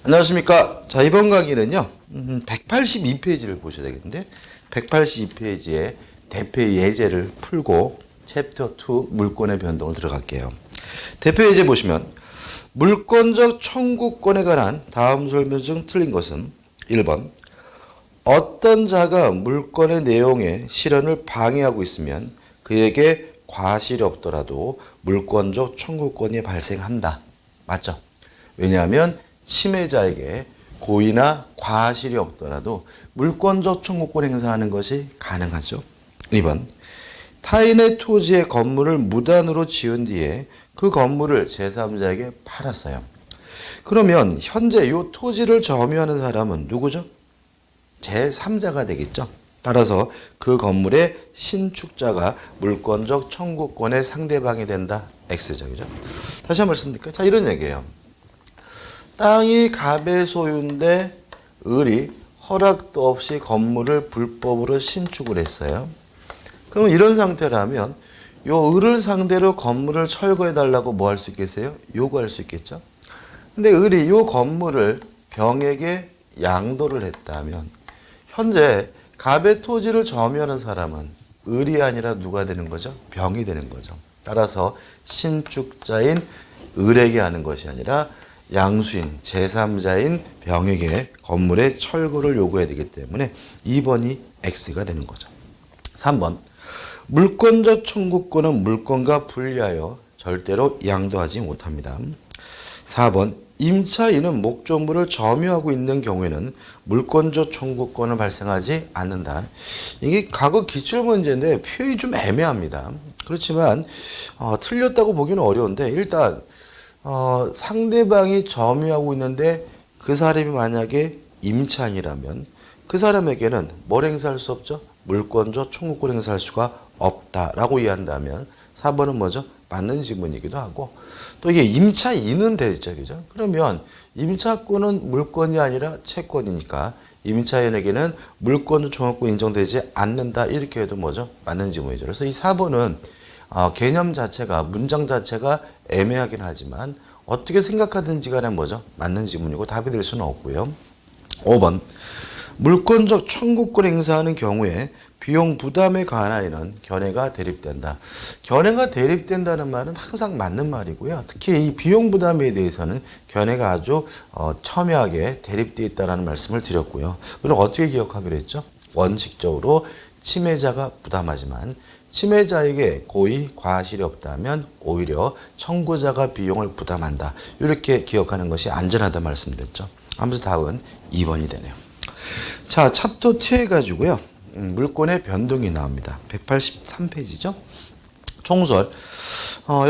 안녕하십니까. 자, 이번 강의는요, 182페이지를 보셔야 되겠는데, 182페이지에 대표 예제를 풀고 챕터 2 물권의 변동을 들어갈게요. 대표 예제 보시면, 물권적 청구권에 관한 다음 설명 중 틀린 것은 1번, 어떤 자가 물권의 내용의 실현을 방해하고 있으면 그에게 과실이 없더라도 물권적 청구권이 발생한다. 맞죠? 왜냐하면 침해자에게 고의나 과실이 없더라도 물권적 청구권 행사하는 것이 가능하죠. 2번, 타인의 토지에 건물을 무단으로 지은 뒤에 그 건물을 제3자에게 팔았어요. 그러면 현재 이 토지를 점유하는 사람은 누구죠? 제3자가 되겠죠. 따라서 그 건물의 신축자가 물권적 청구권의 상대방이 된다. X죠. 그죠? 다시 한번 말씀드릴까요? 자, 이런 얘기예요. 땅이 갑의 소유인데 을이 허락도 없이 건물을 불법으로 신축을 했어요. 그럼 이런 상태라면 요 을을 상대로 건물을 철거해 달라고 뭐 할 수 있겠어요? 요구할 수 있겠죠. 근데 을이 요 건물을 병에게 양도를 했다면 현재 갑의 토지를 점유하는 사람은 을이 아니라 누가 되는 거죠? 병이 되는 거죠. 따라서 신축자인 을에게 하는 것이 아니라 양수인 제3자인 병에게 건물의 철거를 요구해야 되기 때문에 2번이 X가 되는 거죠. 3번, 물권적 청구권은 물권과 분리하여 절대로 양도하지 못합니다. 4번, 임차인은 목조물을 점유하고 있는 경우에는 물권적 청구권을 발생하지 않는다. 이게 과거 기출문제인데 표현이 좀 애매합니다. 그렇지만 틀렸다고 보기는 어려운데 일단 상대방이 점유하고 있는데 그 사람이 만약에 임차인이라면 그 사람에게는 뭘 행사할 수 없죠? 물권적 청구권 행사할 수가 없다라고 이해한다면 4번은 뭐죠? 맞는 지문이기도 하고 또 이게 임차인은 되죠. 그죠? 그러면 임차권은 물권이 아니라 채권이니까 임차인에게는 물권적 청구권 인정되지 않는다. 이렇게 해도 뭐죠? 맞는 지문이죠. 그래서 이 4번은 개념 자체가 문장 자체가 애매하긴 하지만 어떻게 생각하든지 간에 뭐죠? 맞는 지문이고 답이 될 수는 없고요. 5번, 물권적 청구권 행사하는 경우에 비용 부담에 관하여는 견해가 대립된다. 견해가 대립된다는 말은 항상 맞는 말이고요. 특히 이 비용 부담에 대해서는 견해가 아주 첨예하게 대립되어 있다는 말씀을 드렸고요. 그럼 어떻게 기억하기로 했죠? 원칙적으로 침해자가 부담하지만 침해자에게 고의 과실이 없다면 오히려 청구자가 비용을 부담한다. 이렇게 기억하는 것이 안전하다 말씀드렸죠. 아무튼 답은 2번이 되네요. 자, 챕터 2 해가지고요. 물권의 변동이 나옵니다. 183페이지죠. 총설.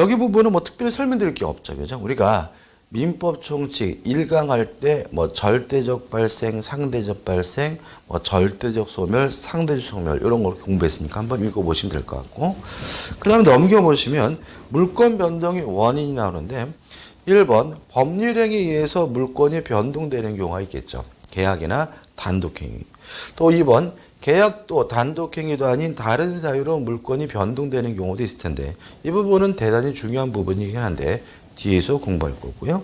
여기 부분은 뭐 특별히 설명드릴 게 없죠. 그죠? 우리가 민법 총칙 1강 할 때 뭐 절대적 발생, 상대적 발생, 뭐 절대적 소멸, 상대적 소멸 이런 걸 공부했으니까 한번 읽어보시면 될 것 같고 그 다음에 넘겨보시면 물권 변동의 원인이 나오는데 1번 법률행위에 의해서 물권이 변동되는 경우가 있겠죠. 계약이나 단독행위. 또 2번 계약도 단독행위도 아닌 다른 사유로 물권이 변동되는 경우도 있을 텐데 이 부분은 대단히 중요한 부분이긴 한데 뒤에서 공부할 거고요.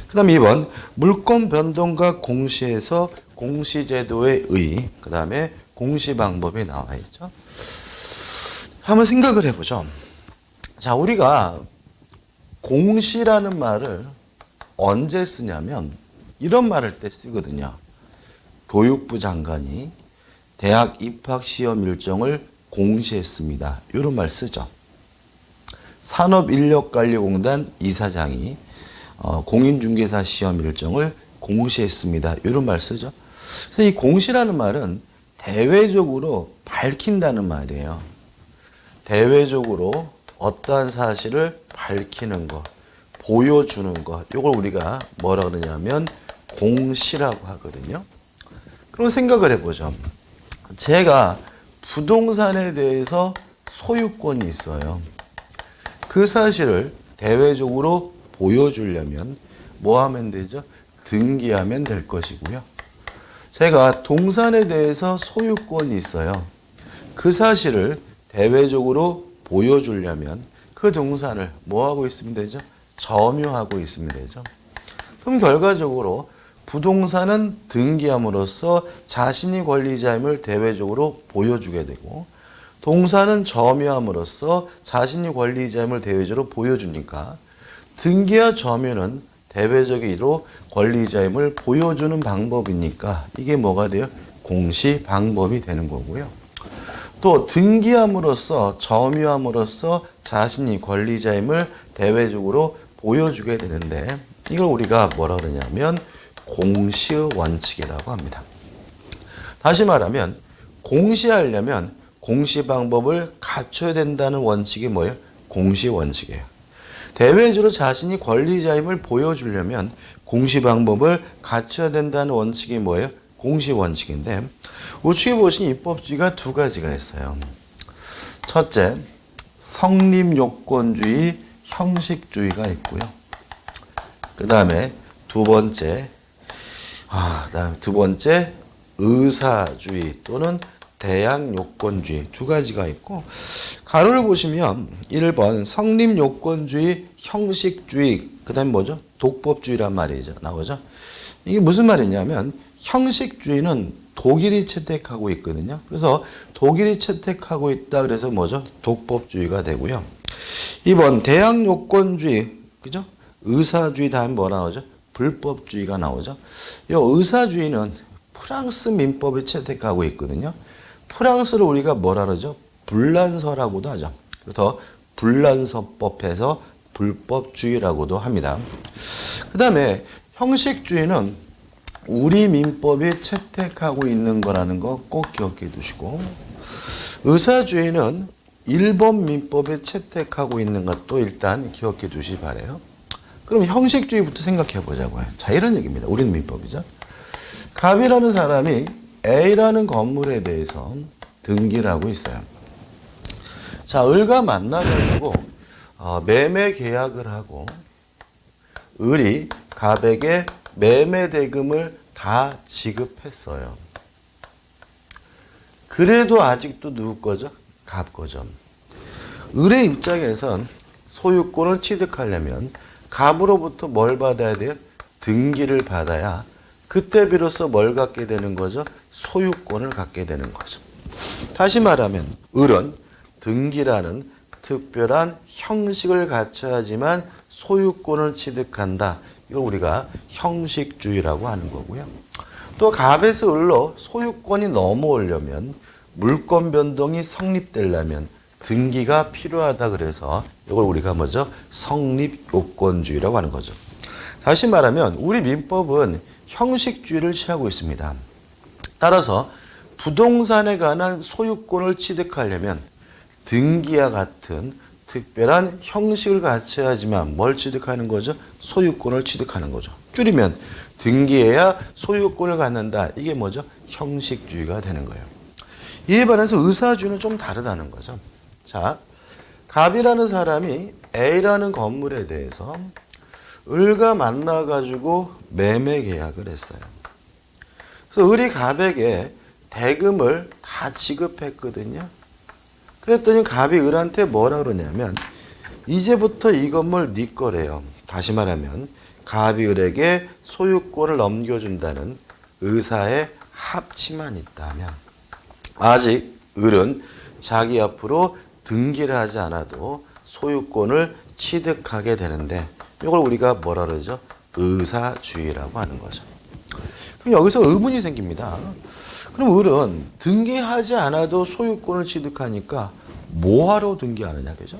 그 다음 2번 물권 변동과 공시에서 공시제도의 의, 그 다음에 공시방법이 나와 있죠. 한번 생각을 해보죠. 자, 우리가 공시라는 말을 언제 쓰냐면 이런 말 할 때 쓰거든요. 교육부 장관이 대학 입학시험 일정을 공시했습니다. 이런 말 쓰죠. 산업인력관리공단 이사장이 공인중개사 시험 일정을 공시했습니다. 이런 말 쓰죠. 그래서 이 공시라는 말은 대외적으로 밝힌다는 말이에요. 대외적으로 어떠한 사실을 밝히는 것, 보여주는 것, 이걸 우리가 뭐라 그러냐면 공시라고 하거든요. 그럼 생각을 해보죠. 제가 부동산에 대해서 소유권이 있어요. 그 사실을 대외적으로 보여주려면 뭐 하면 되죠? 등기하면 될 것이고요. 제가 동산에 대해서 소유권이 있어요. 그 사실을 대외적으로 보여주려면 그 동산을 뭐 하고 있으면 되죠? 점유하고 있으면 되죠. 그럼 결과적으로 부동산은 등기함으로써 자신이 권리자임을 대외적으로 보여주게 되고 동사는 점유함으로써 자신이 권리자임을 대외적으로 보여주니까 등기와 점유는 대외적으로 권리자임을 보여주는 방법이니까 이게 뭐가 돼요? 공시 방법이 되는 거고요. 또 등기함으로써 점유함으로써 자신이 권리자임을 대외적으로 보여주게 되는데 이걸 우리가 뭐라 그러냐면 공시의 원칙이라고 합니다. 다시 말하면 공시하려면 공시 방법을 갖춰야 된다는 원칙이 뭐예요? 공시 원칙이에요. 대외적으로 자신이 권리자임을 보여주려면 공시 방법을 갖춰야 된다는 원칙이 뭐예요? 공시 원칙인데 우측에 보신 입법주의가 두 가지가 있어요. 첫째, 성립요건주의, 형식주의가 있고요. 그 다음에 두 번째, 의사주의 또는 대항요건주의 두 가지가 있고 가로를 보시면 1번 성립요건주의, 형식주의 그 다음에 뭐죠? 독법주의란 말이죠. 나오죠? 이게 무슨 말이냐면 형식주의는 독일이 채택하고 있거든요. 그래서 독일이 채택하고 있다 그래서 뭐죠? 독법주의가 되고요. 2번 대항요건주의 그죠? 의사주의 다음에 뭐 나오죠? 불법주의가 나오죠. 이 의사주의는 프랑스 민법이 채택하고 있거든요. 프랑스를 우리가 뭐라 그러죠? 불란서라고도 하죠. 그래서 불란서법에서 불법주의라고도 합니다. 그 다음에 형식주의는 우리 민법이 채택하고 있는 거라는 거 꼭 기억해 두시고 의사주의는 일본 민법이 채택하고 있는 것도 일단 기억해 두시기 바라요. 그럼 형식주의부터 생각해 보자고요. 자, 이런 얘기입니다. 우리는 민법이죠. 갑이라는 사람이 A라는 건물에 대해서 등기를 하고 있어요. 자, 을과 만나가지고 매매 계약을 하고 을이 갑에게 매매 대금을 다 지급했어요. 그래도 아직도 누구 거죠? 갑 거죠. 을의 입장에선 소유권을 취득하려면 갑으로부터 뭘 받아야 돼요? 등기를 받아야 그때 비로소 뭘 갖게 되는 거죠? 소유권을 갖게 되는 거죠. 다시 말하면 을은 등기라는 특별한 형식을 갖춰야지만 소유권을 취득한다. 이걸 우리가 형식주의라고 하는 거고요. 또 갑에서 을로 소유권이 넘어오려면 물권 변동이 성립되려면 등기가 필요하다 그래서 이걸 우리가 뭐죠? 성립요건주의라고 하는 거죠. 다시 말하면 우리 민법은 형식주의를 취하고 있습니다. 따라서 부동산에 관한 소유권을 취득하려면 등기와 같은 특별한 형식을 갖춰야지만 뭘 취득하는 거죠? 소유권을 취득하는 거죠. 줄이면 등기해야 소유권을 갖는다. 이게 뭐죠? 형식주의가 되는 거예요. 이에 반해서 의사주의는 좀 다르다는 거죠. 자, 갑이라는 사람이 A라는 건물에 대해서 을과 만나가지고 매매 계약을 했어요. 그래서 을이 갑에게 대금을 다 지급했거든요. 그랬더니 갑이 을한테 뭐라 그러냐면 이제부터 이 건물 네 거래요. 다시 말하면 갑이 을에게 소유권을 넘겨준다는 의사의 합치만 있다면 아직 을은 자기 앞으로 등기를 하지 않아도 소유권을 취득하게 되는데 이걸 우리가 뭐라 그러죠? 의사주의라고 하는 거죠. 그럼 여기서 의문이 생깁니다. 그럼 을은 등기하지 않아도 소유권을 취득하니까 뭐하러 등기하느냐, 그죠?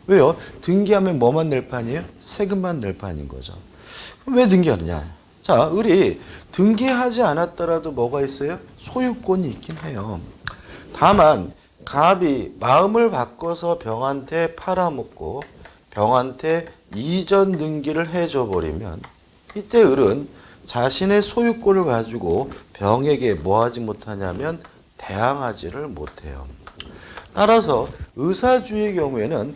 왜요? 등기하면 뭐만 낼 판이에요? 세금만 낼 판인 거죠. 그럼 왜 등기하느냐? 자, 을이 등기하지 않았더라도 뭐가 있어요? 소유권이 있긴 해요. 다만 갑이 마음을 바꿔서 병한테 팔아먹고 병한테 이전 등기를 해줘 버리면 이때 을은 자신의 소유권을 가지고 병에게 뭐 하지 못하냐면 대항하지를 못해요. 따라서 의사주의의 경우에는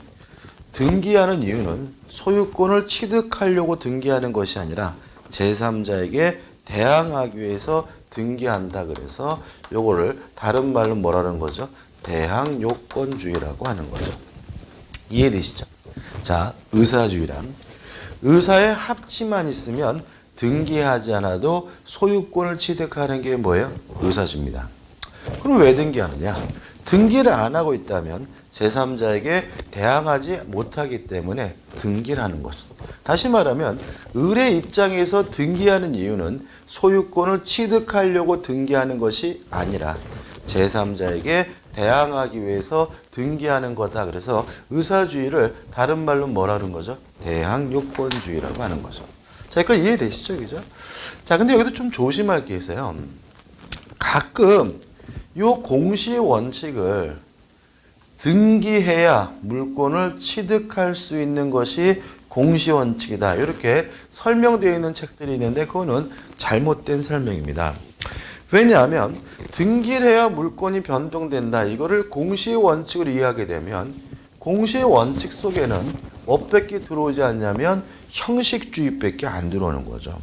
등기하는 이유는 소유권을 취득하려고 등기하는 것이 아니라 제3자에게 대항하기 위해서 등기한다 그래서 요거를 다른 말로 뭐라는 거죠? 대항요건주의라고 하는 거죠. 이해되시죠? 자, 의사주의란 의사의 합치만 있으면 등기하지 않아도 소유권을 취득하는 게 뭐예요? 의사주입니다. 그럼 왜 등기하느냐? 등기를 안 하고 있다면 제3자에게 대항하지 못하기 때문에 등기를 하는 거죠. 다시 말하면 을의 입장에서 등기하는 이유는 소유권을 취득하려고 등기하는 것이 아니라 제3자에게 대항하기 위해서 등기하는 거다. 그래서 의사주의를 다른 말로 뭐라는 거죠? 대항요건주의라고 하는 거죠. 자, 이거 이해되시죠? 그죠? 자, 근데 여기도 좀 조심할 게 있어요. 가끔 요 공시 원칙을 등기해야 물권을 취득할 수 있는 것이 공시 원칙이다. 이렇게 설명되어 있는 책들이 있는데 그거는 잘못된 설명입니다. 왜냐하면 등기를 해야 물권이 변동된다. 이거를 공시 원칙으로 이해하게 되면 공시 원칙 속에는 뭐밖에 들어오지 않냐면 형식주의밖에 안 들어오는 거죠.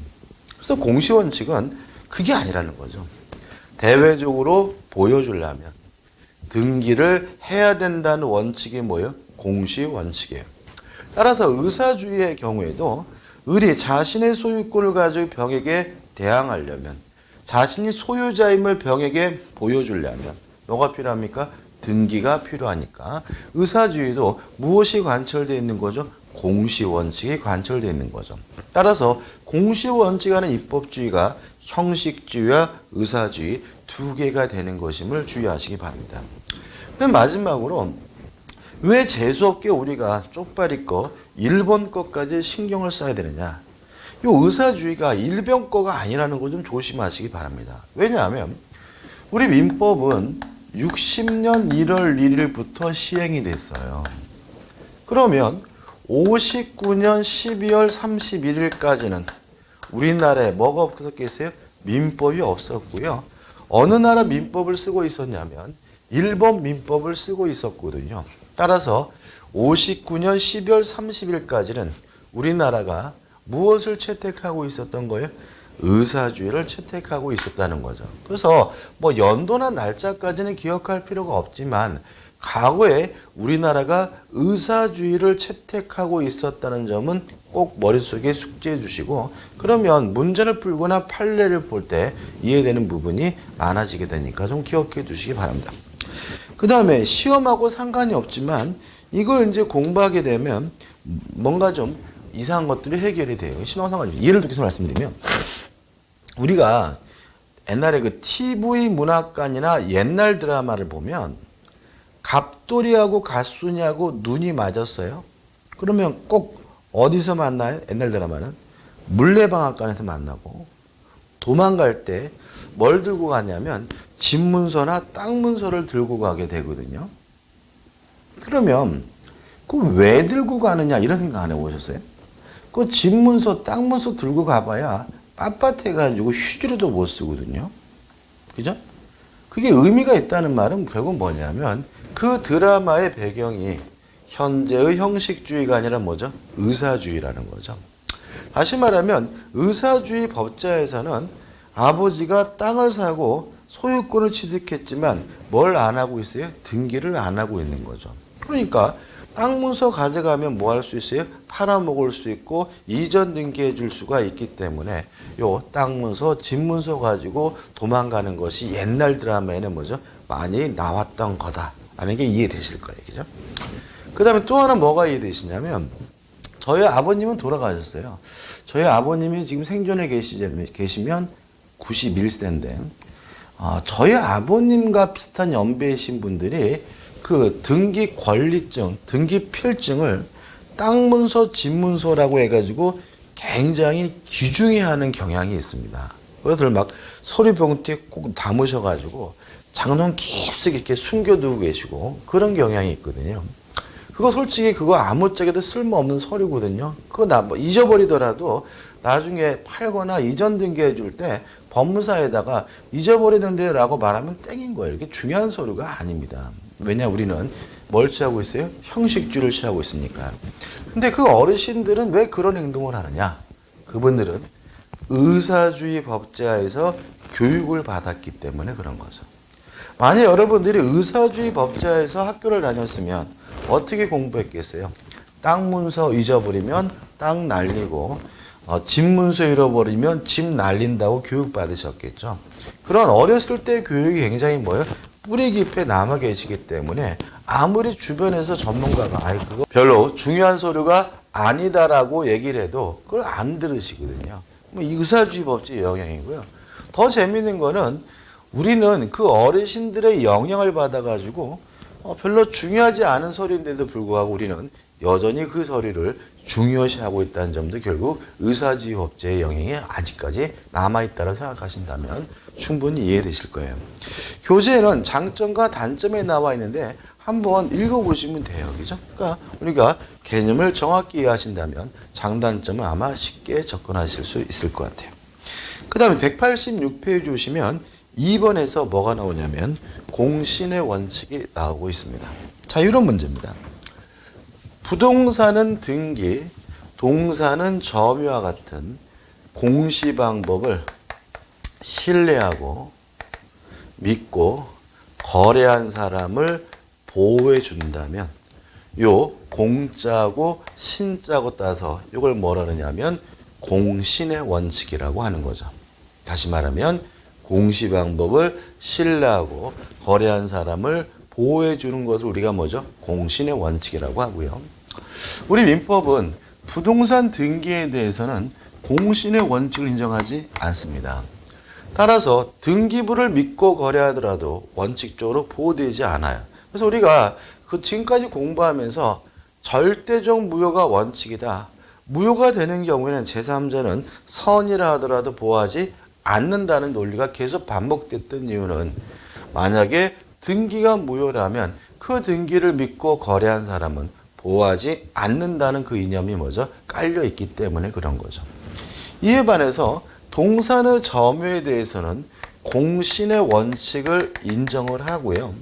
그래서 공시 원칙은 그게 아니라는 거죠. 대외적으로 보여주려면 등기를 해야 된다는 원칙이 뭐예요? 공시 원칙이에요. 따라서 의사주의의 경우에도 을이 자신의 소유권을 가지고 병에게 대항하려면 자신이 소유자임을 병에게 보여주려면 뭐가 필요합니까? 등기가 필요하니까 의사주의도 무엇이 관철되어 있는 거죠? 공시원칙이 관철되어 있는 거죠. 따라서 공시원칙하는 입법주의가 형식주의와 의사주의 두 개가 되는 것임을 주의하시기 바랍니다. 그럼 마지막으로 왜 재수없게 우리가 쪽발이 거, 일본 거까지 신경을 써야 되느냐? 이 의사주의가 일본 거가 아니라는 거 좀 조심하시기 바랍니다. 왜냐하면 우리 민법은 60년 1월 1일부터 시행이 됐어요. 그러면 59년 12월 31일까지는 우리나라에 뭐가 없었겠어요? 민법이 없었고요. 어느 나라 민법을 쓰고 있었냐면 일본 민법을 쓰고 있었거든요. 따라서 59년 12월 30일까지는 우리나라가 무엇을 채택하고 있었던 거예요? 의사주의를 채택하고 있었다는 거죠. 그래서 뭐 연도나 날짜까지는 기억할 필요가 없지만 과거에 우리나라가 의사주의를 채택하고 있었다는 점은 꼭 머릿속에 숙지해 주시고 그러면 문제를 풀거나 판례를 볼 때 이해되는 부분이 많아지게 되니까 좀 기억해 두시기 바랍니다. 그 다음에 시험하고 상관이 없지만 이걸 이제 공부하게 되면 뭔가 좀 이상한 것들이 해결이 돼요. 시험하고 상관이 없어요. 예를 들어서 말씀드리면 우리가 옛날에 그 TV 문학관이나 옛날 드라마를 보면 갑돌이하고 갓순이하고 눈이 맞았어요. 그러면 꼭 어디서 만나요? 옛날 드라마는 물레방앗간에서 만나고 도망갈 때 뭘 들고 가냐면 집 문서나 땅 문서를 들고 가게 되거든요. 그러면 그 왜 들고 가느냐 이런 생각 안 해보셨어요? 그 집 문서, 땅 문서 들고 가봐야 빳빳해가지고 휴지로도 못 쓰거든요. 그죠? 그게 의미가 있다는 말은 결국 뭐냐면 그 드라마의 배경이 현재의 형식주의가 아니라 뭐죠? 의사주의라는 거죠. 다시 말하면 의사주의 법자에서는 아버지가 땅을 사고 소유권을 취득했지만 뭘 안 하고 있어요? 등기를 안 하고 있는 거죠. 그러니까 땅 문서 가져가면 뭐 할 수 있어요? 팔아먹을 수 있고 이전 등기해 줄 수가 있기 때문에 요 땅 문서, 집 문서 가지고 도망가는 것이 옛날 드라마에는 뭐죠? 많이 나왔던 거다. 라는 게 이해되실 거예요. 그죠? 그 다음에 또 하나 뭐가 이해되시냐면 저희 아버님은 돌아가셨어요. 저희 아버님이 지금 생존에 계시면 91세인데 저희 아버님과 비슷한 연배이신 분들이 그 등기 권리증, 등기 필증을 땅 문서, 집 문서라고 해가지고 굉장히 귀중히 하는 경향이 있습니다. 그래서 막 서류 봉투에 꼭 담으셔가지고 장롱 깊숙이 이렇게 숨겨두고 계시고 그런 경향이 있거든요. 그거 솔직히 그거 아무짝에도 쓸모없는 서류거든요. 그거 뭐 잊어버리더라도 나중에 팔거나 이전 등기해 줄 때 법무사에다가 잊어버리는데 라고 말하면 땡인 거예요. 이게 중요한 서류가 아닙니다. 왜냐 우리는 뭘 취하고 있어요? 형식주의를 취하고 있으니까. 근데 그 어르신들은 왜 그런 행동을 하느냐? 그분들은 의사주의 법제하에서 교육을 받았기 때문에 그런 거죠. 만약 여러분들이 의사주의 법제하에서 학교를 다녔으면 어떻게 공부했겠어요? 땅 문서 잊어버리면 땅 날리고 집 문서 잃어버리면 집 날린다고 교육받으셨겠죠. 그런 어렸을 때 교육이 굉장히 뭐예요? 뿌리 깊게 남아 계시기 때문에 아무리 주변에서 전문가가 아이 그거 별로 중요한 서류가 아니다라고 얘기를 해도 그걸 안 들으시거든요. 뭐 의사주의 법칙의 영향이고요. 더 재미있는 거는 우리는 그 어르신들의 영향을 받아가지고 별로 중요하지 않은 서류인데도 불구하고 우리는 여전히 그 서류를 중요시하고 있다는 점도 결국 의사주의 법제의 영향이 아직까지 남아있다고 생각하신다면 충분히 이해되실 거예요. 교재에는 장점과 단점이 나와 있는데 한번 읽어보시면 돼요. 그죠? 그러니까 우리가 개념을 정확히 이해하신다면 장단점은 아마 쉽게 접근하실 수 있을 것 같아요. 그 다음에 186페이지 오시면 2번에서 뭐가 나오냐면 공신의 원칙이 나오고 있습니다. 자, 이런 문제입니다. 부동산은 등기, 동사는 점유와 같은 공시 방법을 신뢰하고 믿고 거래한 사람을 보호해 준다면 요 공자고 신자고 따서 이걸 뭐라 그러냐면 공신의 원칙이라고 하는 거죠. 다시 말하면 공시 방법을 신뢰하고 거래한 사람을 보호해 주는 것을 우리가 뭐죠? 공신의 원칙이라고 하고요. 우리 민법은 부동산 등기에 대해서는 공신의 원칙을 인정하지 않습니다. 따라서 등기부를 믿고 거래하더라도 원칙적으로 보호되지 않아요. 그래서 우리가 그 지금까지 공부하면서 절대적 무효가 원칙이다. 무효가 되는 경우에는 제3자는 선이라 하더라도 보호하지 않는다는 논리가 계속 반복됐던 이유는 만약에 등기가 무효라면 그 등기를 믿고 거래한 사람은 보호하지 않는다는 그 이념이 뭐죠? 깔려 있기 때문에 그런 거죠. 이에 반해서 동산의 점유에 대해서는 공신의 원칙을 인정을 하고요.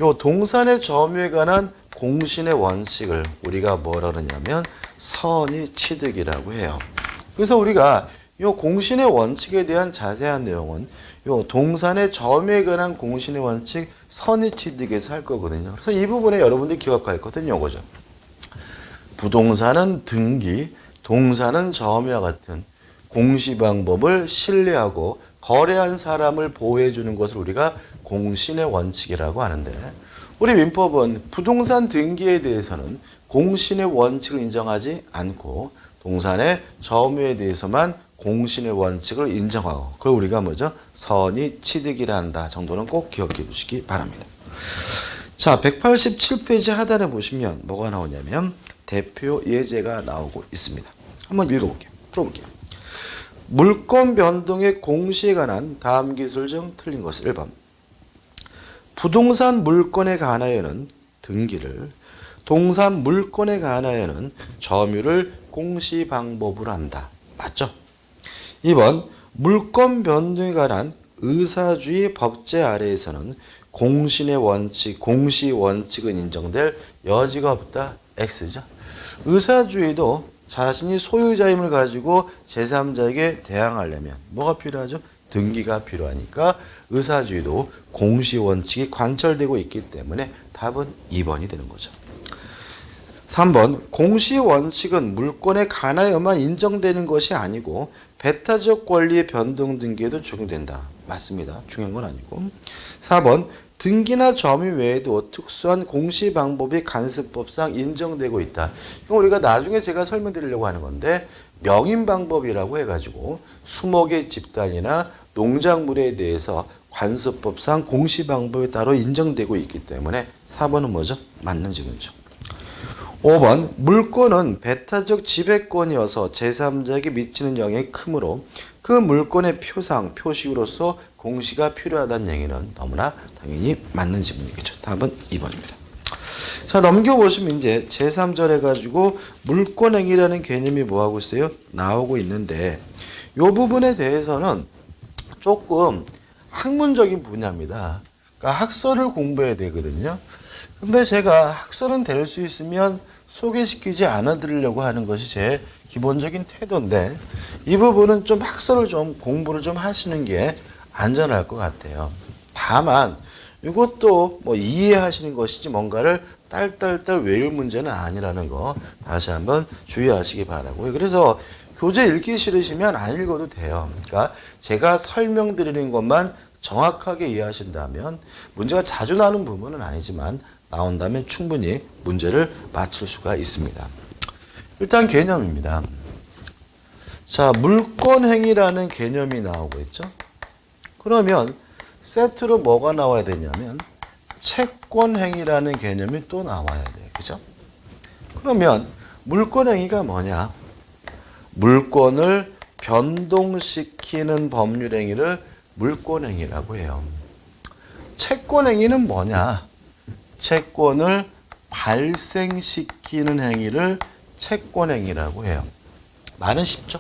요 동산의 점유에 관한 공신의 원칙을 우리가 뭐라 그러냐면 선의 취득이라고 해요. 그래서 우리가 이 공신의 원칙에 대한 자세한 내용은 요 동산의 점유에 관한 공신의 원칙 선의 취득에서 할 거거든요. 그래서 이 부분에 여러분들이 기억할 것은 요거죠. 부동산은 등기, 동산은 점유와 같은 공시 방법을 신뢰하고 거래한 사람을 보호해 주는 것을 우리가 공신의 원칙이라고 하는데 우리 민법은 부동산 등기에 대해서는 공신의 원칙을 인정하지 않고 동산의 점유에 대해서만 공신의 원칙을 인정하고 그걸 우리가 뭐죠? 선의 취득이라 한다 정도는 꼭 기억해 두시기 바랍니다. 자, 187페이지 하단에 보시면 뭐가 나오냐면 대표 예제가 나오고 있습니다. 한번 읽어볼게요. 풀어볼게요. 물권 변동의 공시에 관한 다음 기술 중 틀린 것을 1번. 부동산 물권에 관하여는 등기를, 동산 물권에 관하여는 점유를 공시 방법으로 한다. 맞죠? 2번. 물권 변동에 관한 의사주의 법제 아래에서는 공신의 원칙, 공시 원칙은 인정될 여지가 없다. X죠. 의사주의도 자신이 소유자임을 가지고 제3자에게 대항하려면 뭐가 필요하죠? 등기가 필요하니까 의사주의도 공시 원칙이 관철되고 있기 때문에 답은 2번이 되는 거죠. 3번. 공시 원칙은 물권에 관하여만 인정되는 것이 아니고 배타적 권리의 변동 등기에도 적용된다. 맞습니다. 중요한 건 아니고. 4번. 등기나 점유 외에도 특수한 공시 방법이 간습법상 인정되고 있다. 이건 우리가 나중에 제가 설명드리려고 하는 건데 명인 방법이라고 해가지고 수목의 집단이나 농작물에 대해서 관습법상 공시 방법이 따로 인정되고 있기 때문에 4번은 뭐죠? 맞는 질문이죠. 5번. 물권은 배타적 지배권이어서 제3자에게 미치는 영향이 크므로 그 물권의 표상, 표식으로서 공시가 필요하다는 얘기는 너무나 당연히 맞는 질문이겠죠. 답은 2번입니다. 자, 넘겨보시면 이제 제3절 해가지고 물권행위라는 개념이 뭐하고 있어요? 나오고 있는데 이 부분에 대해서는 조금 학문적인 분야입니다. 그러니까 학설을 공부해야 되거든요. 근데 제가 학설은 될 수 있으면 소개시키지 않아 드리려고 하는 것이 제 기본적인 태도인데 이 부분은 좀 학설을 좀 공부를 좀 하시는 게 안전할 것 같아요. 다만 이것도 뭐 이해하시는 것이지 뭔가를 딸딸딸 외울 문제는 아니라는 거 다시 한번 주의하시기 바라고요. 그래서 교재 읽기 싫으시면 안 읽어도 돼요. 그러니까 제가 설명드리는 것만 정확하게 이해하신다면 문제가 자주 나오는 부분은 아니지만 나온다면 충분히 문제를 맞출 수가 있습니다. 일단 개념입니다. 자, 물권행위라는 개념이 나오고 있죠. 그러면 세트로 뭐가 나와야 되냐면 채권행위라는 개념이 또 나와야 돼요. 그죠? 그러면 물권행위가 뭐냐? 물권을 변동시키는 법률행위를 물권행위라고 해요. 채권행위는 뭐냐? 채권을 발생시키는 행위를 채권행위라고 해요. 말은 쉽죠?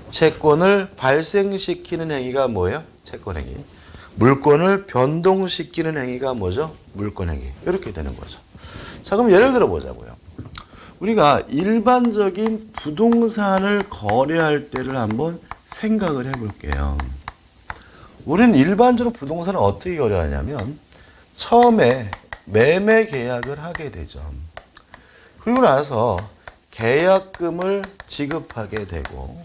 채권을 발생시키는 행위가 뭐예요? 채권행위. 물권을 변동시키는 행위가 뭐죠? 물권행위. 이렇게 되는 거죠. 자, 그럼 예를 들어 보자고요. 우리가 일반적인 부동산을 거래할 때를 한번 생각을 해볼게요. 우리는 일반적으로 부동산을 어떻게 거래하냐면 처음에 매매 계약을 하게 되죠. 그리고 나서 계약금을 지급하게 되고,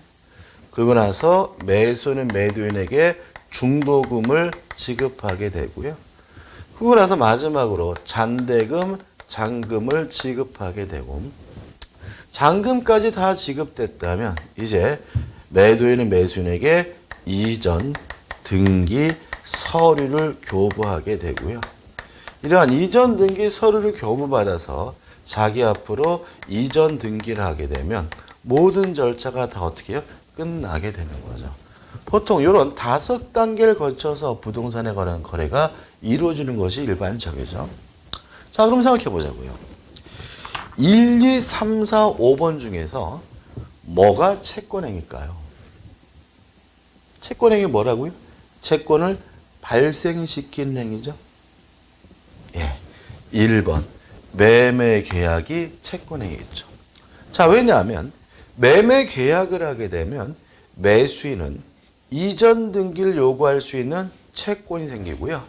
그리고 나서 매수는 매도인에게 중도금을 지급하게 되고요. 그리고 나서 마지막으로 잔대금, 잔금을 지급하게 되고, 잔금까지 다 지급됐다면 이제 매도인은 매수인에게 이전, 등기, 서류를 교부하게 되고요. 이러한 이전 등기 서류를 교부받아서 자기 앞으로 이전 등기를 하게 되면 모든 절차가 다 어떻게 해요? 끝나게 되는 거죠. 보통 이런 5단계를 거쳐서 부동산에 관한 거래가 이루어지는 것이 일반적이죠. 자, 그럼 생각해 보자고요. 1, 2, 3, 4, 5번 중에서 뭐가 채권행위일까요? 채권행위 뭐라고요? 채권을 발생시키는 행위죠. 예, 1번 매매 계약이 채권행위겠죠. 자, 왜냐하면 매매 계약을 하게 되면 매수인은 이전 등기를 요구할 수 있는 채권이 생기고요.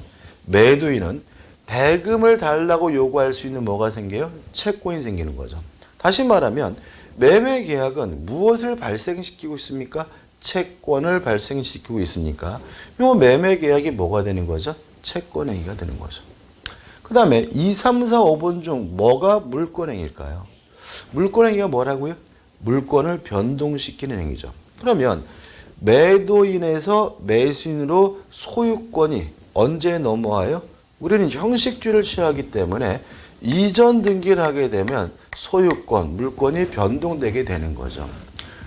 매도인은 대금을 달라고 요구할 수 있는 뭐가 생겨요? 채권이 생기는 거죠. 다시 말하면 매매 계약은 무엇을 발생시키고 있습니까? 채권을 발생시키고 있으니까 이 매매 계약이 뭐가 되는 거죠? 채권행위가 되는 거죠. 그 다음에 2, 3, 4, 5번 중 뭐가 물권행위일까요? 물권행위가 뭐라고요? 물권을 변동시키는 행위죠. 그러면 매도인에서 매수인으로 소유권이 언제 넘어와요? 우리는 형식주의를 취하기 때문에 이전 등기를 하게 되면 소유권, 물권이 변동되게 되는 거죠.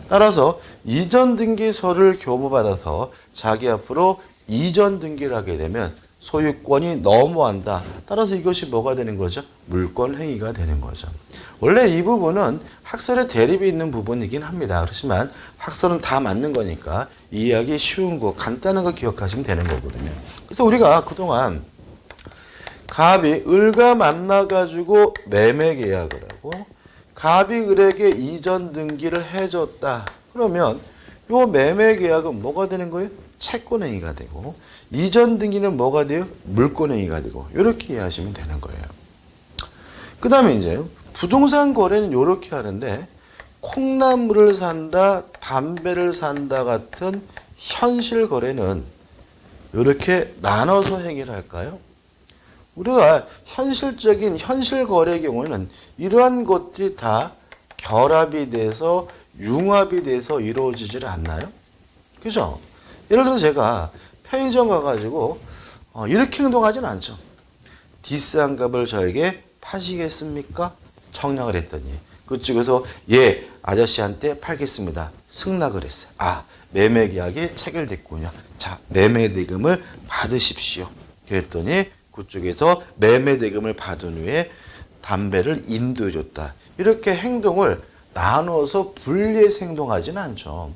따라서 이전 등기 서류를 교부받아서 자기 앞으로 이전 등기를 하게 되면 소유권이 넘어간다. 따라서 이것이 뭐가 되는 거죠? 물권 행위가 되는 거죠. 원래 이 부분은 학설에 대립이 있는 부분이긴 합니다. 그렇지만 학설은 다 맞는 거니까 이해하기 쉬운 거, 간단한 거 기억하시면 되는 거거든요. 그래서 우리가 그동안 갑이 을과 만나가지고 매매 계약을 하고 갑이 을에게 이전 등기를 해줬다. 그러면 이 매매 계약은 뭐가 되는 거예요? 채권행위가 되고 이전 등기는 뭐가 돼요? 물권행위가 되고 이렇게 이해하시면 되는 거예요. 그 다음에 이제 부동산 거래는 이렇게 하는데 콩나물을 산다, 담배를 산다 같은 현실 거래는 이렇게 나눠서 행위를 할까요? 우리가 현실적인 현실 거래의 경우에는 이러한 것들이 다 결합이 돼서 융합이 돼서 이루어지질 않나요? 그죠? 예를 들어 제가 편의점 가가지고 이렇게 행동하진 않죠. 디스한 값을 저에게 파시겠습니까? 청약을 했더니 그쪽에서 예, 아저씨한테 팔겠습니다. 승낙을 했어요. 아, 매매 계약이 체결됐군요. 자, 매매 대금을 받으십시오. 그랬더니 그쪽에서 매매 대금을 받은 후에 담배를 인도해 줬다. 이렇게 행동을 나눠서 분리해서 행동하지는 않죠.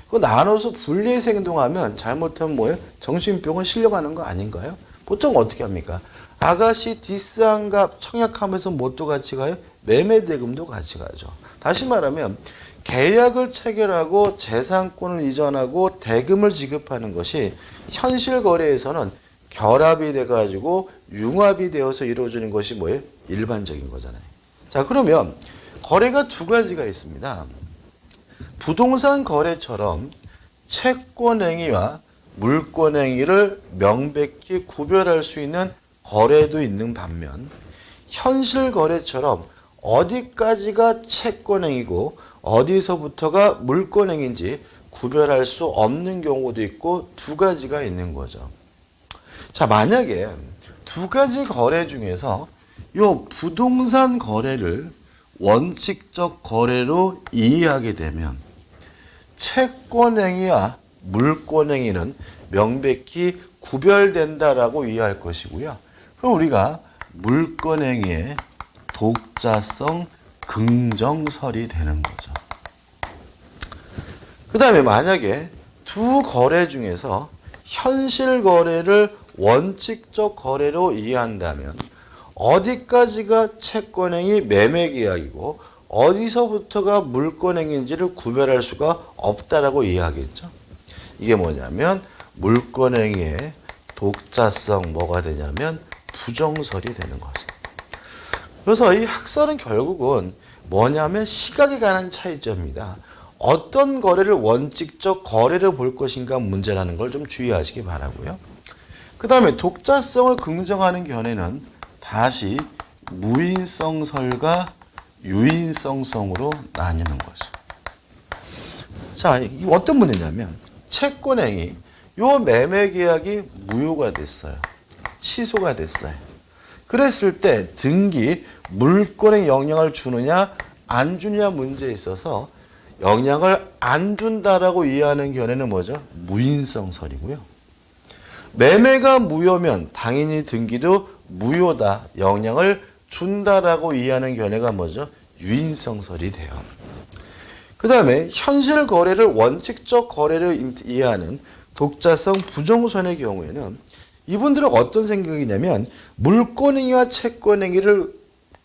그 나눠서 분리해서 행동하면 잘못하면 뭐예요? 정신병원 실려가는 거 아닌가요? 보통 어떻게 합니까? 아가씨 디스한 값 청약하면서 뭣도 같이 가요? 매매 대금도 같이 가죠. 다시 말하면 계약을 체결하고 재산권을 이전하고 대금을 지급하는 것이 현실 거래에서는 결합이 돼가지고 융합이 되어서 이루어지는 것이 뭐예요? 일반적인 거잖아요. 자, 그러면 거래가 두 가지가 있습니다. 부동산 거래처럼 채권행위와 물권행위를 명백히 구별할 수 있는 거래도 있는 반면 현실 거래처럼 어디까지가 채권행위고 어디서부터가 물권행위인지 구별할 수 없는 경우도 있고 두 가지가 있는 거죠. 자, 만약에 두 가지 거래 중에서 요 부동산 거래를 원칙적 거래로 이해하게 되면 채권행위와 물권행위는 명백히 구별된다라고 이해할 것이고요. 그럼 우리가 물권행위의 독자성 긍정설이 되는 거죠. 그 다음에 만약에 두 거래 중에서 현실 거래를 원칙적 거래로 이해한다면 어디까지가 채권행위 매매계약이고 어디서부터가 물권행위인지를 구별할 수가 없다라고 이해하겠죠. 이게 뭐냐면 물권행위의 독자성 뭐가 되냐면 부정설이 되는 거죠. 그래서 이 학설은 결국은 뭐냐면 시각에 관한 차이점입니다. 어떤 거래를 원칙적 거래로 볼 것인가 문제라는 걸 좀 주의하시기 바라고요. 그 다음에 독자성을 긍정하는 견해는 다시 무인성설과 유인성성으로 나뉘는 거죠. 자, 이 어떤 문제냐면 채권행위, 요 매매계약이 무효가 됐어요. 취소가 됐어요. 그랬을 때 등기, 물권에 영향을 주느냐 안 주느냐 문제에 있어서 영향을 안 준다라고 이해하는 견해는 뭐죠? 무인성설이고요. 매매가 무효면 당연히 등기도 무효다, 영향을 준다라고 이해하는 견해가 뭐죠? 유인성설이 돼요. 그 다음에 현실 거래를 원칙적 거래로 이해하는 독자성 부정선의 경우에는 이분들은 어떤 생각이냐면 물권행위와 채권행위를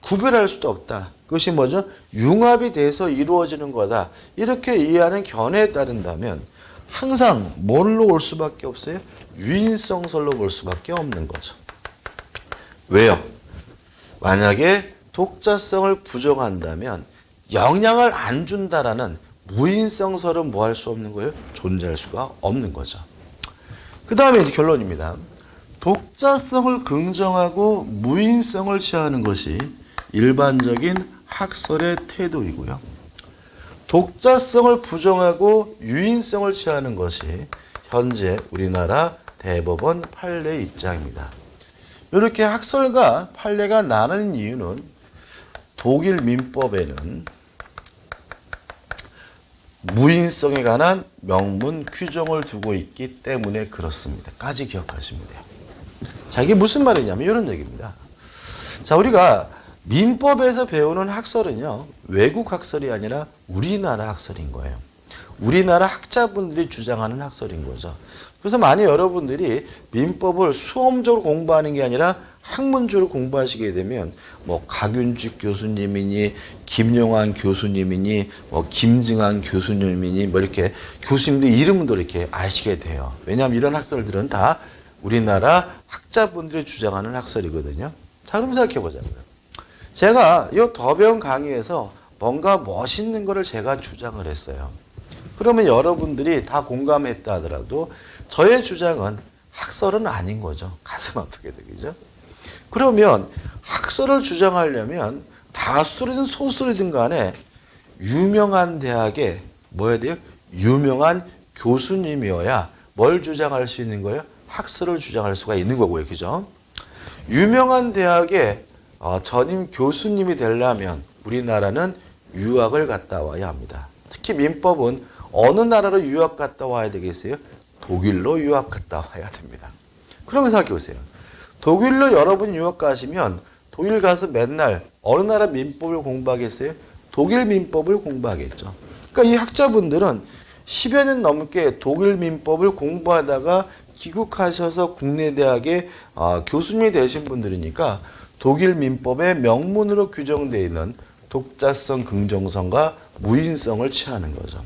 구별할 수도 없다. 그것이 뭐죠? 융합이 돼서 이루어지는 거다. 이렇게 이해하는 견해에 따른다면 항상 뭘로 올 수밖에 없어요? 유인성설로 볼 수밖에 없는 거죠. 왜요? 만약에 독자성을 부정한다면 영향을 안 준다라는 무인성설은 뭐 할 수 없는 거예요? 존재할 수가 없는 거죠. 그 다음에 이제 결론입니다. 독자성을 긍정하고 무인성을 취하는 것이 일반적인 학설의 태도이고요. 독자성을 부정하고 유인성을 취하는 것이 현재 우리나라 대법원 판례의 입장입니다. 이렇게 학설과 판례가 나누는 이유는 독일 민법에는 무인성에 관한 명문 규정을 두고 있기 때문에 그렇습니다. 까지 기억하시면 돼요. 자, 이게 무슨 말이냐면 이런 얘기입니다. 자, 우리가 민법에서 배우는 학설은요, 외국 학설이 아니라 우리나라 학설인 거예요. 우리나라 학자분들이 주장하는 학설인 거죠. 그래서 만약 여러분들이 민법을 수험적으로 공부하는 게 아니라 학문적으로 공부하시게 되면 뭐 강윤직 교수님이니 김용환 교수님이니 뭐 김증한 교수님이니 뭐 이렇게 교수님들 이름도 이렇게 아시게 돼요. 왜냐하면 이런 학설들은 다 우리나라 학자분들이 주장하는 학설이거든요. 자, 그럼 생각해 보자고요. 제가 이 더배운 강의에서 뭔가 멋있는 거를 제가 주장을 했어요. 그러면 여러분들이 다 공감했다 하더라도 저의 주장은 학설은 아닌 거죠. 가슴 아프게 되겠죠. 그러면 학설을 주장하려면 다수리든 소수리든 간에 유명한 대학에 뭐 해야 돼요? 유명한 교수님이어야 뭘 주장할 수 있는 거예요? 학설을 주장할 수가 있는 거고요. 그죠? 유명한 대학에 전임 교수님이 되려면 우리나라는 유학을 갔다 와야 합니다. 특히 민법은 어느 나라로 유학 갔다 와야 되겠어요? 독일로 유학 갔다 와야 됩니다. 그러면 생각해 보세요. 독일로 여러분 유학 가시면 독일 가서 맨날 어느 나라 민법을 공부하겠어요? 독일 민법을 공부하겠죠. 그러니까 이 학자분들은 10여 년 넘게 독일 민법을 공부하다가 귀국하셔서 국내 대학에 교수님이 되신 분들이니까 독일 민법의 명문으로 규정되어 있는 독자성 긍정성과 무인성을 취하는 거죠.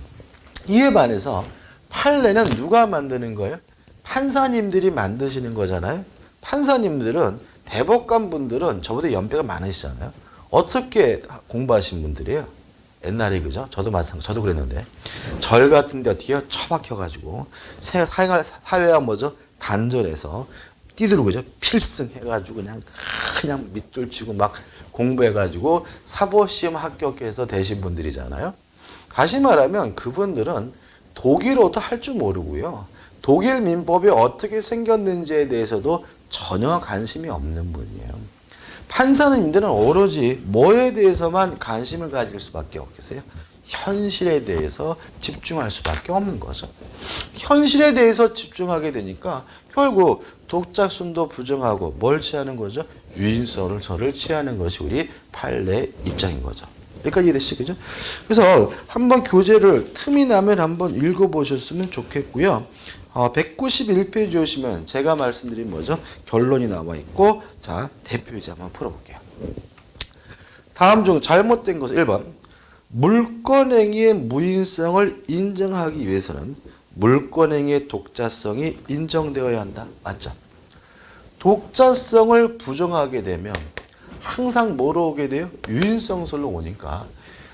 이에 반해서 판례는 누가 만드는 거예요? 판사님들이 만드시는 거잖아요. 판사님들은 대법관 분들은 저보다 연배가 많으시잖아요. 어떻게 공부하신 분들이에요? 옛날에 그죠? 저도 마찬가지, 저도 그랬는데 절 같은데 어떻게 처박혀가지고 사회와 뭐죠? 단절해서 띠들고 그죠? 필승해가지고 그냥 밑줄 치고 막 공부해가지고 사법시험 합격해서 되신 분들이잖아요. 다시 말하면 그분들은 독일어도 할 줄 모르고요. 독일 민법이 어떻게 생겼는지에 대해서도 전혀 관심이 없는 분이에요. 판사님들은 오로지 뭐에 대해서만 관심을 가질 수밖에 없겠어요? 현실에 대해서 집중할 수밖에 없는 거죠. 현실에 대해서 집중하게 되니까 결국 독자성도 부정하고 뭘 취하는 거죠? 유인설을 취하는 것이 우리 판례 입장인 거죠. 여기까지 이해되시죠? 그죠? 그래서 한번 교재를 틈이 나면 한번 읽어보셨으면 좋겠고요. 191페이지 오시면 제가 말씀드린 뭐죠? 결론이 나와 있고, 자, 대표이제 한번 풀어볼게요. 다음 중 잘못된 것은 1번. 물권행위의 무인성을 인정하기 위해서는 물권행위의 독자성이 인정되어야 한다. 맞죠? 독자성을 부정하게 되면 항상 뭐로 오게 돼요? 유인성설로 오니까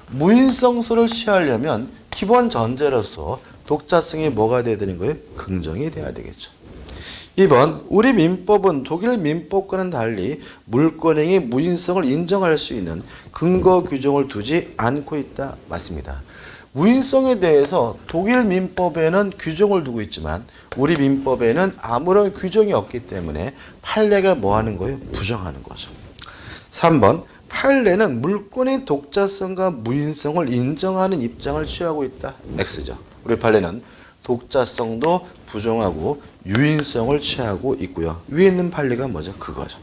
무인성설을 취하려면 기본 전제로서 독자성이 뭐가 돼야 되는 거예요? 긍정이 돼야 되겠죠. 2번, 우리 민법은 독일 민법과는 달리 물권행위 무인성을 인정할 수 있는 근거 규정을 두지 않고 있다. 맞습니다. 무인성에 대해서 독일 민법에는 규정을 두고 있지만 우리 민법에는 아무런 규정이 없기 때문에 판례가 뭐 하는 거예요? 부정하는 거죠. 3번, 판례는 물권의 독자성과 무인성을 인정하는 입장을 취하고 있다. X죠. 우리 판례는 독자성도 부정하고 유인성을 취하고 있고요. 위에 있는 판례가 뭐죠? 그거죠.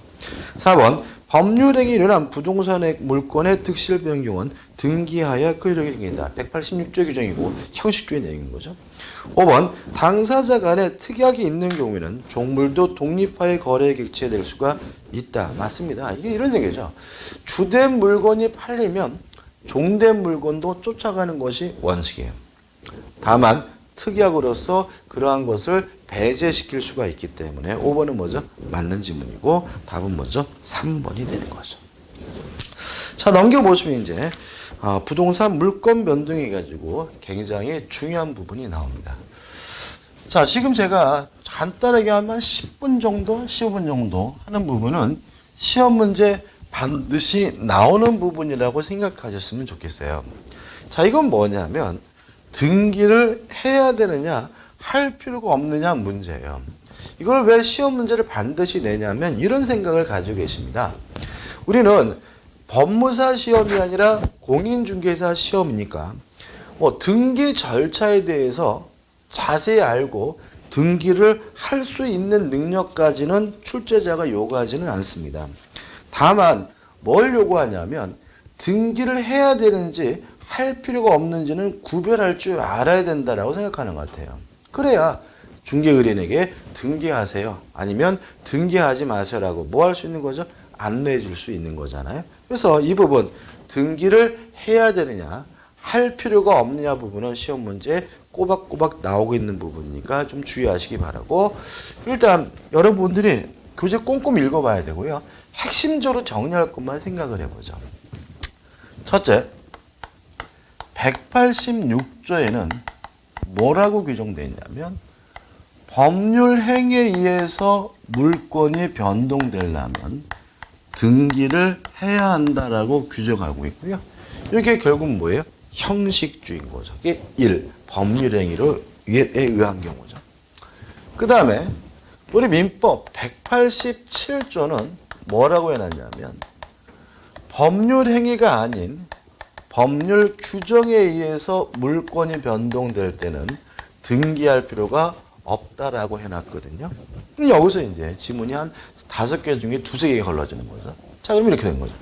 4번, 법률행위 일어난 부동산의 물권의 득실 변경은 등기하여 그 효력이 생긴다. 186조 규정이고 형식주의 내용인 거죠. 5번, 당사자 간에 특약이 있는 경우에는 종물도 독립하여 거래에 객체될 수가 있다. 맞습니다. 이게 이런 얘기죠. 주된 물건이 팔리면 종된 물건도 쫓아가는 것이 원칙이에요. 다만 특약으로서 그러한 것을 배제시킬 수가 있기 때문에 5번은 뭐죠? 맞는 지문이고 답은 뭐죠? 3번이 되는 거죠. 자, 넘겨보시면 이제 부동산 물권 변동해 가지고 굉장히 중요한 부분이 나옵니다. 자, 지금 제가 간단하게 하면 10분 정도, 15분 정도 하는 부분은 시험 문제 반드시 나오는 부분이라고 생각하셨으면 좋겠어요. 자, 이건 뭐냐면 등기를 해야 되느냐 할 필요가 없느냐 문제예요. 이걸 왜 시험 문제를 반드시 내냐면 이런 생각을 가지고 계십니다. 우리는 법무사 시험이 아니라 공인중개사 시험이니까 뭐 등기 절차에 대해서 자세히 알고 등기를 할 수 있는 능력까지는 출제자가 요구하지는 않습니다. 다만 뭘 요구하냐면 등기를 해야 되는지 할 필요가 없는지는 구별할 줄 알아야 된다라고 생각하는 것 같아요. 그래야 중개의뢰인에게 등기하세요. 아니면 등기하지 마세요라고 뭐 할 수 있는 거죠? 안내해 줄 수 있는 거잖아요. 그래서 이 부분 등기를 해야 되느냐 할 필요가 없느냐 부분은 시험 문제에 꼬박꼬박 나오고 있는 부분이니까 좀 주의하시기 바라고, 일단 여러분들이 교재 꼼꼼히 읽어봐야 되고요. 핵심적으로 정리할 것만 생각을 해보죠. 첫째, 186조에는 뭐라고 규정되어 있냐면 법률 행위에 의해서 물권이 변동되려면 등기를 해야 한다라고 규정하고 있고요. 이게 결국 뭐예요? 형식주인 거죠. 이게 1. 법률 행위에 의한 경우죠. 그 다음에 우리 민법 187조는 뭐라고 해놨냐면 법률 행위가 아닌 법률 규정에 의해서 물권이 변동될 때는 등기할 필요가 없다라고 해놨거든요. 여기서 이제 지문이 한 5개 중에 2-3개가 걸러지는 거죠. 자, 그럼 이렇게 된 거죠.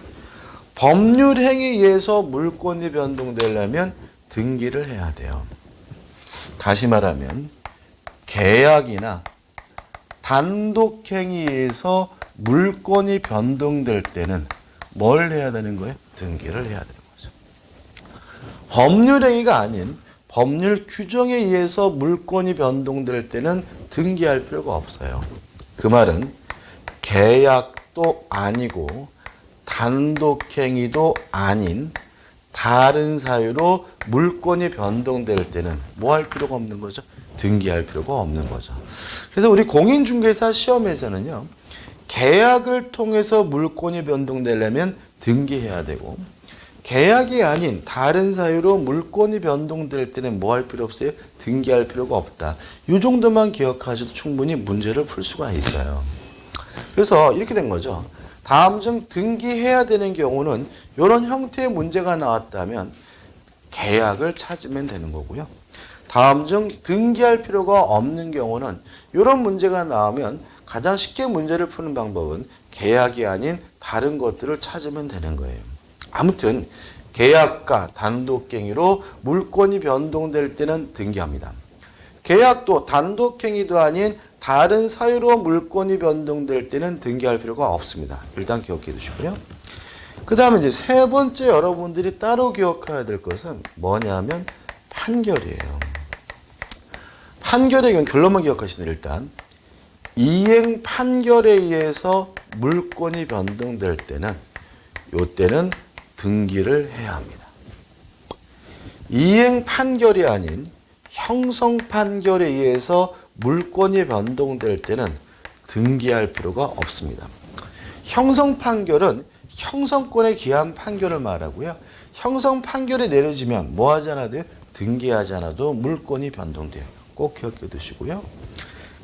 법률 행위에 의해서 물권이 변동되려면 등기를 해야 돼요. 다시 말하면 계약이나 단독행위에 의해서 물권이 변동될 때는 뭘 해야 되는 거예요? 등기를 해야 되는 거죠. 법률 행위가 아닌 법률 규정에 의해서 물권이 변동될 때는 등기할 필요가 없어요. 그 말은 계약도 아니고 단독행위도 아닌 다른 사유로 물권이 변동될 때는 뭐 할 필요가 없는 거죠? 등기할 필요가 없는 거죠. 그래서 우리 공인중개사 시험에서는요. 계약을 통해서 물권이 변동되려면 등기해야 되고 계약이 아닌 다른 사유로 물권이 변동될 때는 뭐 할 필요 없어요? 등기할 필요가 없다. 이 정도만 기억하셔도 충분히 문제를 풀 수가 있어요. 그래서 이렇게 된 거죠. 다음 중 등기해야 되는 경우는 이런 형태의 문제가 나왔다면 계약을 찾으면 되는 거고요. 다음 중 등기할 필요가 없는 경우는 이런 문제가 나오면 가장 쉽게 문제를 푸는 방법은 계약이 아닌 다른 것들을 찾으면 되는 거예요. 아무튼 계약과 단독행위로 물권이 변동될 때는 등기합니다. 계약도 단독행위도 아닌 다른 사유로 물권이 변동될 때는 등기할 필요가 없습니다. 일단 기억해 두시고요. 그 다음에 이제 세 번째 여러분들이 따로 기억해야 될 것은 뭐냐면 판결이에요. 판결의 경우 결론만 기억하시면 일단 이행 판결에 의해서 물권이 변동될 때는 이때는 등기를 해야 합니다. 이행 판결이 아닌 형성 판결에 의해서 물권이 변동될 때는 등기할 필요가 없습니다. 형성 판결은 형성권에 기한 판결을 말하고요. 형성 판결이 내려지면 뭐 하지 않아도 등기하지 않아도 물권이 변동돼요. 꼭 기억해 두시고요.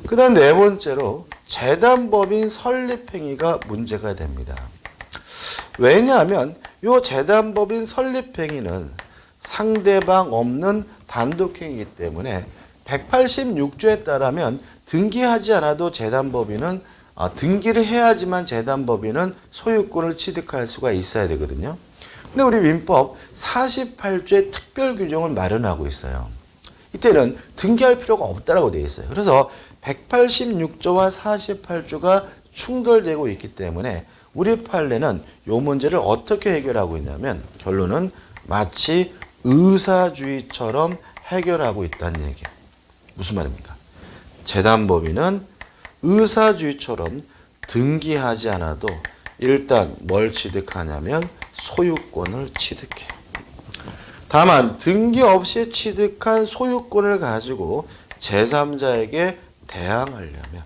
그 다음 네 번째로 재단법인 설립행위가 문제가 됩니다. 왜냐하면 이 재단법인 설립행위는 상대방 없는 단독행위이기 때문에 186조에 따르면 등기하지 않아도 재단법인은 등기를 해야지만 재단법인은 소유권을 취득할 수가 있어야 되거든요. 근데 우리 민법 48조에 특별 규정을 마련하고 있어요. 이때는 등기할 필요가 없다라고 되어 있어요. 그래서 186조와 48조가 충돌되고 있기 때문에 우리 판례는 이 문제를 어떻게 해결하고 있냐면 결론은 마치 의사주의처럼 해결하고 있다는 얘기예요. 무슨 말입니까? 재단법인은 의사주의처럼 등기하지 않아도 일단 뭘 취득하냐면 소유권을 취득해요. 다만 등기 없이 취득한 소유권을 가지고 제3자에게 대항하려면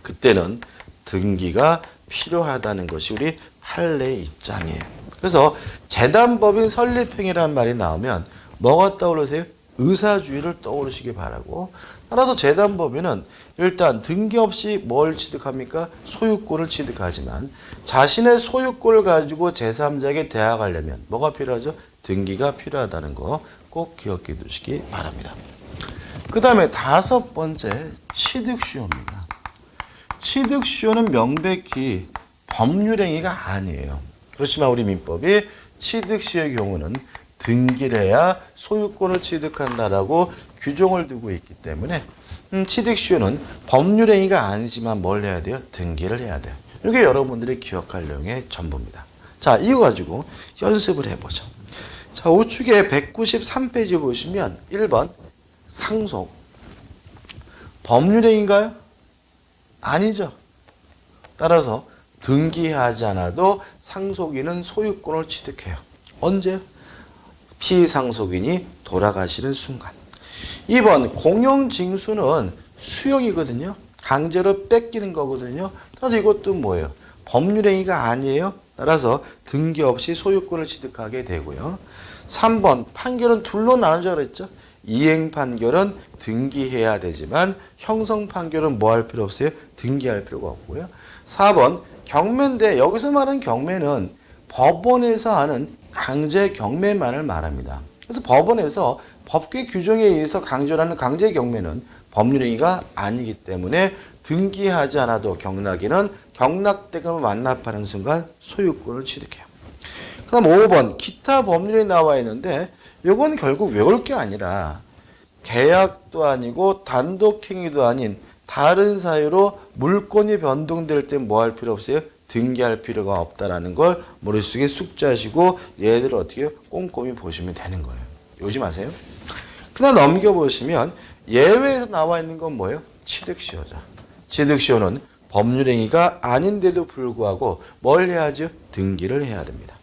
그때는 등기가 필요하다는 것이 우리 판례의 입장이에요. 그래서 재단법인 설립행위라는 말이 나오면 뭐가 떠오르세요? 의사주의를 떠오르시기 바라고 따라서 재단법인은 일단 등기 없이 뭘 취득합니까? 소유권을 취득하지만 자신의 소유권을 가지고 제3자에게 대항하려면 뭐가 필요하죠? 등기가 필요하다는 거 꼭 기억해 두시기 바랍니다. 그 다음에 다섯 번째 취득수요입니다. 취득수요는 명백히 법률행위가 아니에요. 그렇지만 우리 민법이 취득수요의 경우는 등기를 해야 소유권을 취득한다라고 규정을 두고 있기 때문에 취득수요는 법률행위가 아니지만 뭘 해야 돼요? 등기를 해야 돼요. 이게 여러분들이 기억할 내용의 전부입니다. 자, 이거 가지고 연습을 해보죠. 자, 우측에 193페이지 보시면 1번 상속. 법률행위인가요? 아니죠. 따라서 등기하지 않아도 상속인은 소유권을 취득해요. 언제? 피상속인이 돌아가시는 순간. 2번 공용징수는 수용이거든요. 강제로 뺏기는 거거든요. 따라서 이것도 뭐예요? 법률행위가 아니에요. 따라서 등기 없이 소유권을 취득하게 되고요. 3번 판결은 둘로 나누자 그랬죠. 이행 판결은 등기해야 되지만 형성 판결은 뭐 할 필요 없어요? 등기할 필요가 없고요. 4번 경매인데 여기서 말하는 경매는 법원에서 하는 강제 경매만을 말합니다. 그래서 법원에서 법규 규정에 의해서 강조하는 강제 경매는 법률행위가 아니기 때문에 등기하지 않아도 경락인은 경락대금을 완납하는 순간 소유권을 취득해요. 그 다음 5번 기타 법률에 나와 있는데 이건 결국 외울 게 아니라 계약도 아니고 단독행위도 아닌 다른 사유로 물권이 변동될 때 뭐 할 필요 없어요? 등기할 필요가 없다라는 걸 머릿속에 숙지하시고 얘들을 어떻게 해요? 꼼꼼히 보시면 되는 거예요. 요지 마세요. 그다음 넘겨보시면 예외에서 나와 있는 건 뭐예요? 취득시효죠. 취득시효는 법률행위가 아닌데도 불구하고 뭘 해야죠? 등기를 해야 됩니다.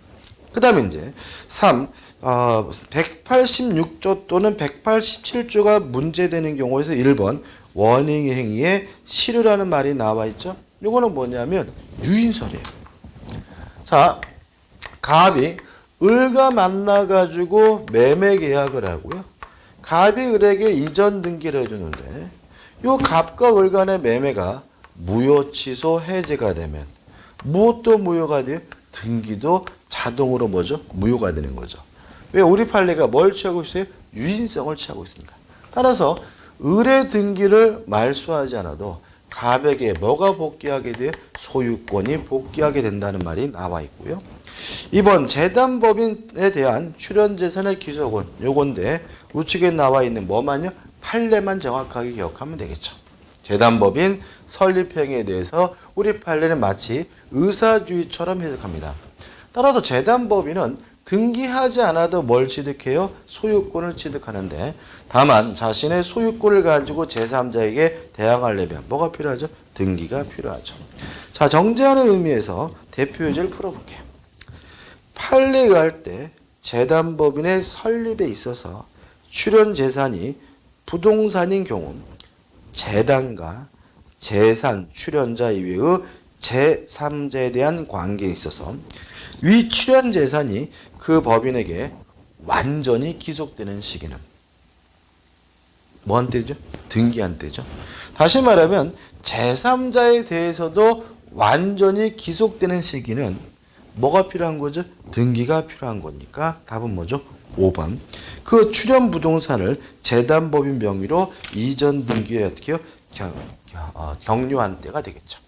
그 다음에 이제 3. 186조 또는 187조가 문제되는 경우에서 1번 원행 행위에 실효라는 말이 나와 있죠. 이거는 뭐냐면 유인설이에요. 자, 갑이 을과 만나가지고 매매 계약을 하고요. 갑이 을에게 이전 등기를 해주는데 요 갑과 을 간의 매매가 무효 취소 해제가 되면 무엇도 무효가 돼요? 등기도 자동으로 뭐죠? 무효가 되는 거죠. 왜 우리 판례가 뭘 취하고 있어요? 유인성을 취하고 있으니까. 따라서 을의 등기를 말소하지 않아도 갑에게 뭐가 복귀하게 돼요? 소유권이 복귀하게 된다는 말이 나와 있고요. 이번 재단법인에 대한 출연재산의 기소권 요건데 우측에 나와 있는 뭐만요? 판례만 정확하게 기억하면 되겠죠. 재단법인 설립행위에 대해서 우리 판례는 마치 의사주의처럼 해석합니다. 따라서 재단법인은 등기하지 않아도 뭘 취득해요? 소유권을 취득하는데 다만 자신의 소유권을 가지고 제3자에게 대항하려면 뭐가 필요하죠? 등기가 필요하죠. 자, 정제하는 의미에서 대표 예제를 풀어볼게요. 판례에 의할 때 재단법인의 설립에 있어서 출연재산이 부동산인 경우 재단과 재산 출연자 이외의 제3자에 대한 관계에 있어서 위 출연재산이 그 법인에게 완전히 기속되는 시기는 뭐한 때죠? 등기한 때죠. 다시 말하면 제3자에 대해서도 완전히 기속되는 시기는 뭐가 필요한 거죠? 등기가 필요한 거니까 답은 뭐죠? 5번. 그 출연 부동산을 재단법인 명의로 이전 등기에 어떻게 격려한 때가 되겠죠.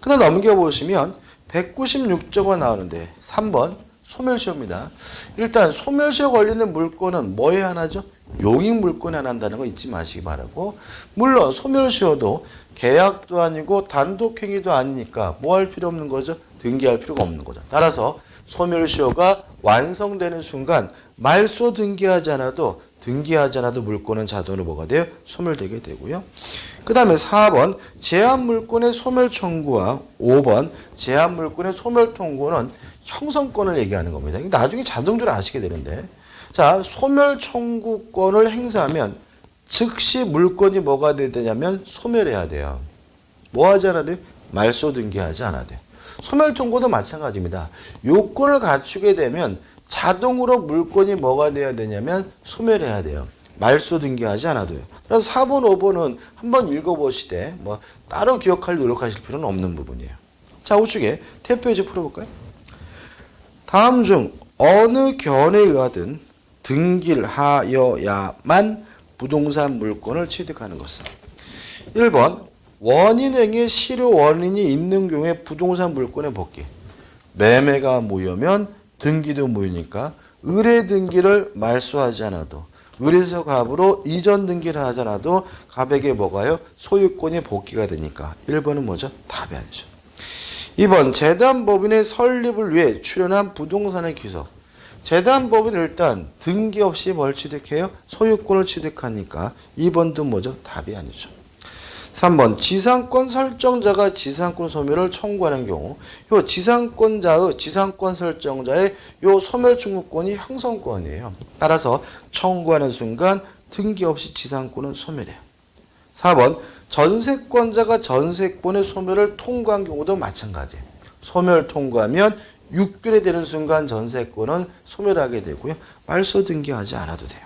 그다음 넘겨보시면 196조가 나오는데 3번 소멸시효입니다. 일단 소멸시효 걸리는 물건은 뭐에 하나죠? 용익 물건에 한다는 거 잊지 마시기 바라고. 물론 소멸시효도 계약도 아니고 단독행위도 아니니까 뭐 할 필요 없는 거죠? 등기할 필요가 없는 거죠. 따라서 소멸시효가 완성되는 순간 말소 등기하지 않아도 물건은 자동으로 뭐가 돼요? 소멸되게 되고요. 그 다음에 4번 제한물건의 소멸 청구와 5번 제한물건의 소멸 통고는 형성권을 얘기하는 겁니다. 나중에 자동적으로 아시게 되는데 자, 소멸 청구권을 행사하면 즉시 물건이 뭐가 돼야 되냐면 소멸해야 돼요. 뭐 하지 않아야 돼요? 말소 등기하지 않아야 돼요. 소멸 통고도 마찬가지입니다. 요건을 갖추게 되면 자동으로 물건이 뭐가 돼야 되냐면 소멸해야 돼요. 말소 등기하지 않아도요. 그래서 4번, 5번은 한번 읽어보시되 뭐 따로 기억할 노력하실 필요는 없는 부분이에요. 자, 우측에 대표예제 풀어볼까요? 다음 중 어느 견해에 의하든 등기를 하여야만 부동산 물건을 취득하는 것은 1번 원인행위의 실효 원인이 있는 경우에 부동산 물건의 복귀. 매매가 무효면 등기도 무효니까 을의 등기를 말소하지 않아도 을에서 갑으로 이전 등기를 하지 않아도 갑에게 뭐가요? 소유권이 복귀가 되니까 1번은 뭐죠? 답이 아니죠. 2번 재단법인의 설립을 위해 출연한 부동산의 기소. 재단법인은 일단 등기 없이 뭘 취득해요? 소유권을 취득하니까 2번도 뭐죠? 답이 아니죠. 3번 지상권 설정자가 지상권 소멸을 청구하는 경우 요 지상권자의 지상권 설정자의 요 소멸 청구권이 형성권이에요. 따라서 청구하는 순간 등기 없이 지상권은 소멸해요. 4번 전세권자가 전세권의 소멸을 통과한 경우도 마찬가지예요. 소멸 통과하면 6개월이 되는 순간 전세권은 소멸하게 되고요. 말소 등기하지 않아도 돼요.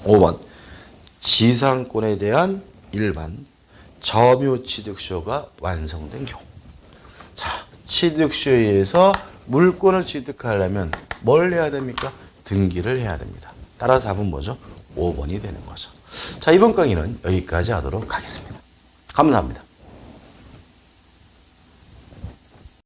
5번 지상권에 대한 일반 점유취득시효가 완성된 경우. 자, 취득시효에 의해서 물건을 취득하려면 뭘 해야 됩니까? 등기를 해야 됩니다. 따라서 답은 뭐죠? 5번이 되는 거죠. 자, 이번 강의는 여기까지 하도록 하겠습니다. 감사합니다.